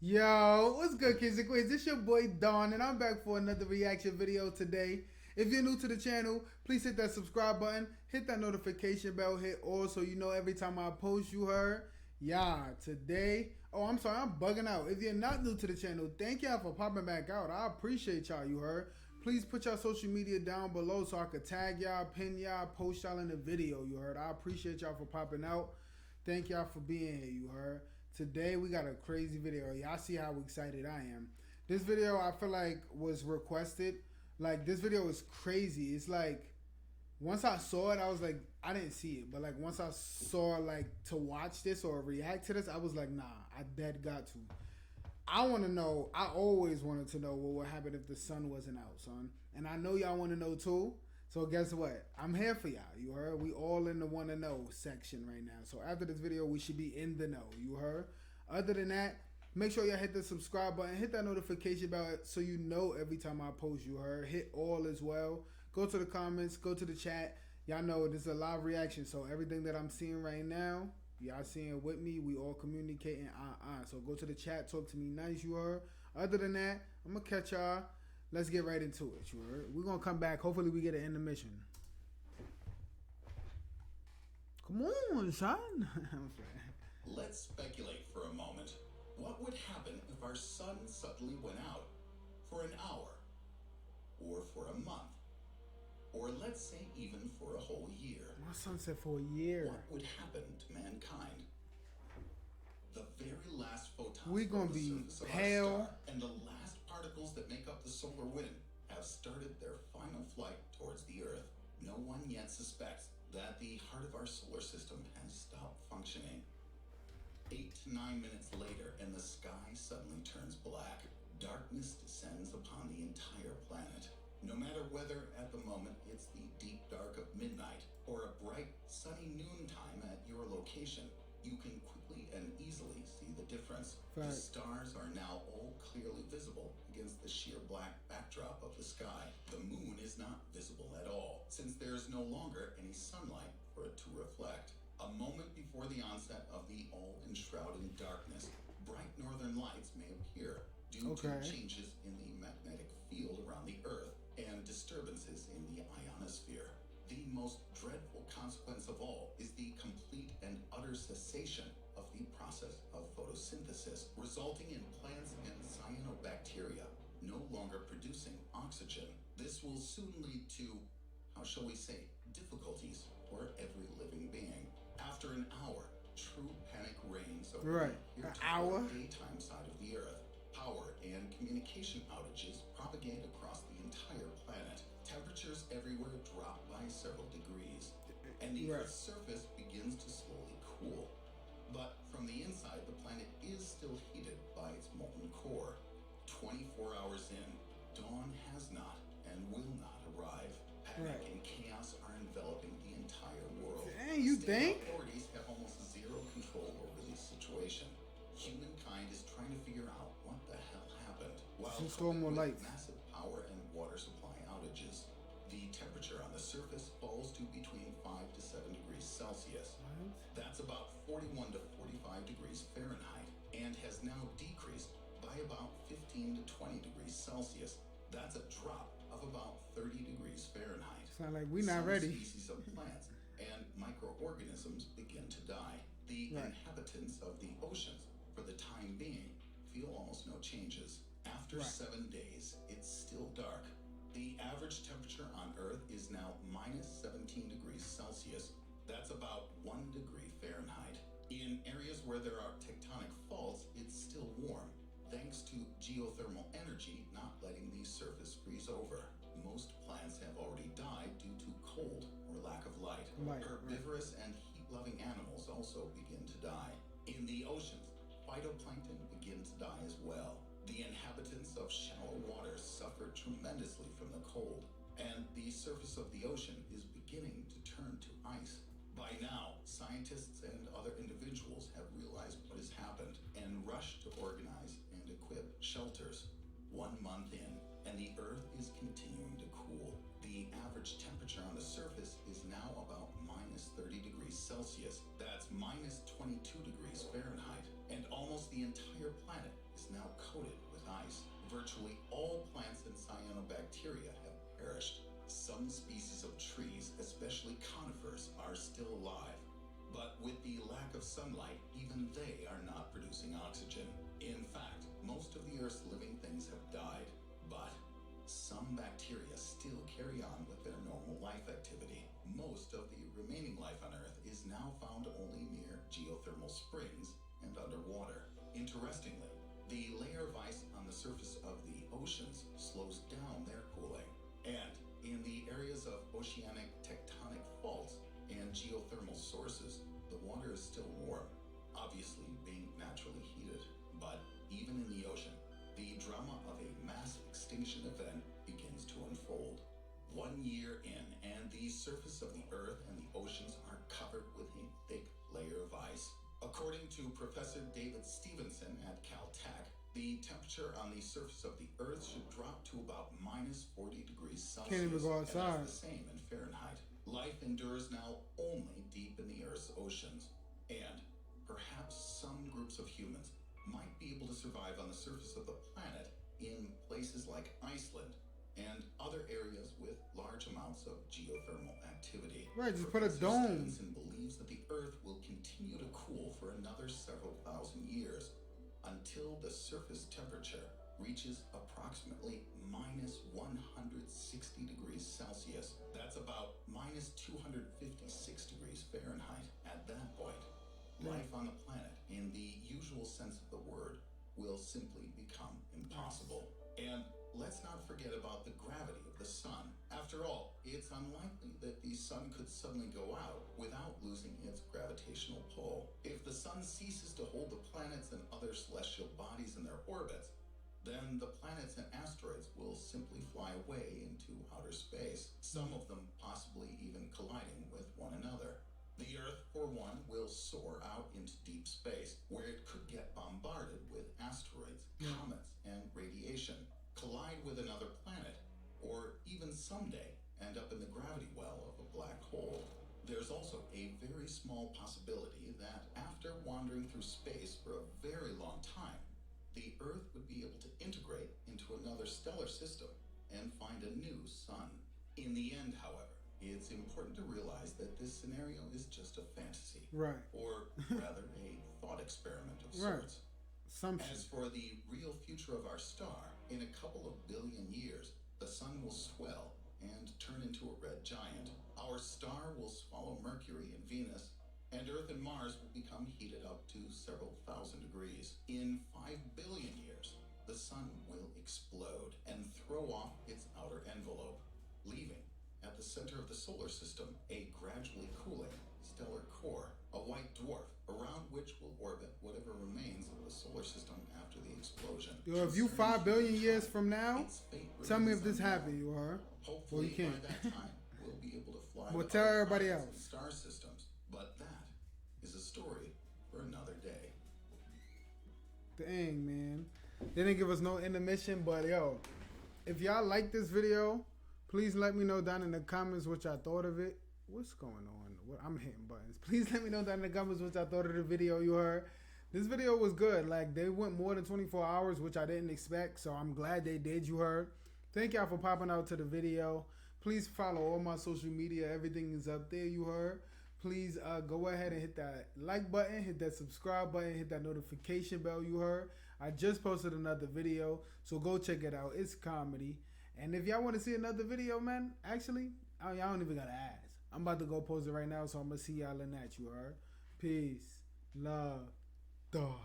Yo, what's good, kids and queens? It's your boy Don, and I'm back for another reaction video today. If you're new to the channel, please hit that subscribe button, hit that notification bell, hit all so you know every time I post, you heard. Yeah, today. Oh, I'm sorry, I'm bugging out. If you're not new to the channel, thank y'all for popping back out. I appreciate y'all, you heard. Please put y'all social media down below so I could tag y'all, pin y'all, post y'all in the video, you heard. I appreciate y'all for popping out. Thank y'all for being here, you heard. Today we got a crazy video. Y'all see how excited I am. This video I feel like was requested. Like this video is crazy. It's like once I saw it, I was like, I didn't see it, but like once I saw like to watch this or react to this, I was like, nah, I dead got to. I want to know. I always wanted to know what would happen if the sun wasn't out, son. And I know y'all want to know too. So guess what? I'm here for y'all. You heard? We all in the want to know section right now. So after this video, we should be in the know. You heard? Other than that, make sure y'all hit the subscribe button, hit that notification bell so you know every time I post. You heard? Hit all as well. Go to the comments. Go to the chat. Y'all know this is a live reaction. So everything that I'm seeing right now, y'all seeing it with me. We all communicating. So go to the chat. Talk to me nice. You heard? Other than that, I'm gonna catch y'all. Let's get right into it. You heard? We're gonna come back. Hopefully we get an intermission. Come on, son. Let's speculate for a moment. What would happen if our sun suddenly went out for an hour, or for a month, or let's say even for a whole year? My son said for a year. What would happen to mankind? The very last photons We gonna from the be surface of pale. our star and the last particles that make up the solar wind have started their final flight towards the Earth. No one yet suspects that the heart of our solar system has stopped functioning. 8 to 9 minutes later, and the sky suddenly turns black. Darkness descends upon the entire planet. No matter whether at the moment it's the deep dark of midnight or a bright sunny noontime at your location, you can quickly and easily see the difference. Fact. The stars are now all clearly visible against the sheer black backdrop of the sky. The moon is not visible at all, since there is no longer any sunlight for it to reflect. A moment before the onset of the all-enshrouding darkness, bright northern lights may appear due to changes in the magnetic field around the Earth and disturbances in the ionosphere. The most dreadful consequence of all is the complete and utter cessation of the process of photosynthesis, resulting in plants and cyanobacteria no longer producing oxygen. This will soon lead to, how shall we say, difficulties for every living being. After an hour, true panic reigns over the daytime side of the Earth. Power and communication outages propagate across the entire planet. Temperatures everywhere drop by several degrees, and the Earth's surface begins to slowly cool. But from the inside, the planet is still heated by its molten core. 24 hours in, dawn has not and will not arrive. Panic and chaos are enveloping the entire world. Dang, you think? Authorities have almost zero control over the situation. Humankind is trying to figure out what the hell happened, while coping with massive power and water supply outages. The temperature on the surface falls to between 5 to 7 degrees Celsius. That's about 41 to 45 degrees Fahrenheit, and has now decreased by about 15 to 20 degrees Celsius. That's a drop of about 30 degrees Fahrenheit. Sound like we're not ready. Some species of plants and microorganisms begin to die. The inhabitants of the oceans, for the time being, feel almost no changes. After 7 days, it's still dark. The average temperature on Earth is now minus 17 degrees Celsius. That's about 1 degree Fahrenheit. In areas where there are tectonic faults, it's still warm, thanks to geothermal energy not letting the surface freeze over. Most plants have already died due to cold or lack of light. Herbivorous and heat-loving animals also begin to die. In the oceans, phytoplankton begin to die as well. The inhabitants of shallow waters suffer tremendously from the cold, and the surface of the ocean is beginning to turn to ice. By now, scientists and other individuals have realized what has happened and rushed to organize and equip shelters. 1 month in, and the Earth is continuing to cool. The average temperature on the surface is now about minus 30 degrees Celsius. That's minus 22 degrees Fahrenheit. And almost the entire planet is now Virtually all plants and cyanobacteria have perished. Some species of trees, especially conifers, are still alive. But with the lack of sunlight, even they are not producing oxygen. In fact, most of the Earth's living things have died. But some bacteria still carry on with their normal life activity. Most of the remaining life on Earth is now found only near geothermal springs and underwater. Interestingly, the layer of ice on the surface of the oceans slows down their cooling. And in the areas of oceanic tectonic faults and geothermal sources, the water is still warm, obviously being naturally heated. But even in the ocean, the drama of a mass extinction event begins to unfold. 1 year in, and the surface of the Earth and the oceans are covered with a thick layer of ice. According to Professor David Stevenson at Caltech, the temperature on the surface of the Earth should drop to about -40 degrees Celsius. Can't even go outside. And that's the same in Fahrenheit. Life endures now only deep in the Earth's oceans. And perhaps some groups of humans might be able to survive on the surface of the planet in places like Iceland and other areas with large amounts of geothermal activity. Right, just put a dome. Stevenson believes that the Earth will continue to cool for another several thousand years until the surface temperature reaches approximately -160 degrees Celsius. That's about -256 degrees Fahrenheit. At that point, life on the planet, in the usual sense of the word, will simply become impossible. And let's not forget about the gravity of the sun. After all, it's unlikely that the sun could suddenly go out without losing its gravitational pull. If the sun ceases to hold the planets and other celestial bodies in their orbits, then the planets and asteroids will simply fly away into outer space, some of them possibly even colliding with one another. The Earth, for one, will soar out into deep space, where it could get bombarded with asteroids, comets, and radiation, collide with another planet, or even someday end up in the gravity well of a black hole. There's also a very small possibility that after wandering through space for a very long time, the Earth would be able to integrate into another stellar system and find a new sun. In the end, however, it's important to realize that this scenario is just a fantasy. Right. Or rather, a thought experiment of sorts. Assumption. As for the real future of our star, in a couple of billion years, the sun will swell and turn into a red giant. Our star will swallow Mercury and Venus, and Earth and Mars will become heated up to several thousand degrees. In 5 billion years, the sun will explode and throw off its outer envelope, leaving at the center of the solar system a gradually cooling stellar core, a white dwarf, around which will orbit whatever remains of the solar system after the explosion. Yo, if you 5 billion years from now, tell me if this happened, you heard? Hopefully, well, you can't. by that time, we'll be able to fly Well, with tell other everybody planets and else. star systems, but that is a story for another day. Dang, man. They didn't give us no intermission, but yo, if y'all like this video, please let me know down in the comments what y'all thought of it. What's going on? I'm hitting buttons. Please let me know down in the comments what y'all thought of the video you heard. This video was good. Like, they went more than 24 hours, which I didn't expect, so I'm glad they did, you heard. Thank y'all for popping out to the video. Please follow all my social media. Everything is up there, you heard. Please go ahead and hit that like button, hit that subscribe button, hit that notification bell, you heard. I just posted another video, so go check it out. It's comedy. And if y'all want to see another video, man, actually, y'all don't even gotta ask. I'm about to go post it right now, so I'm gonna see y'all in that, you heard. Peace, love, dog.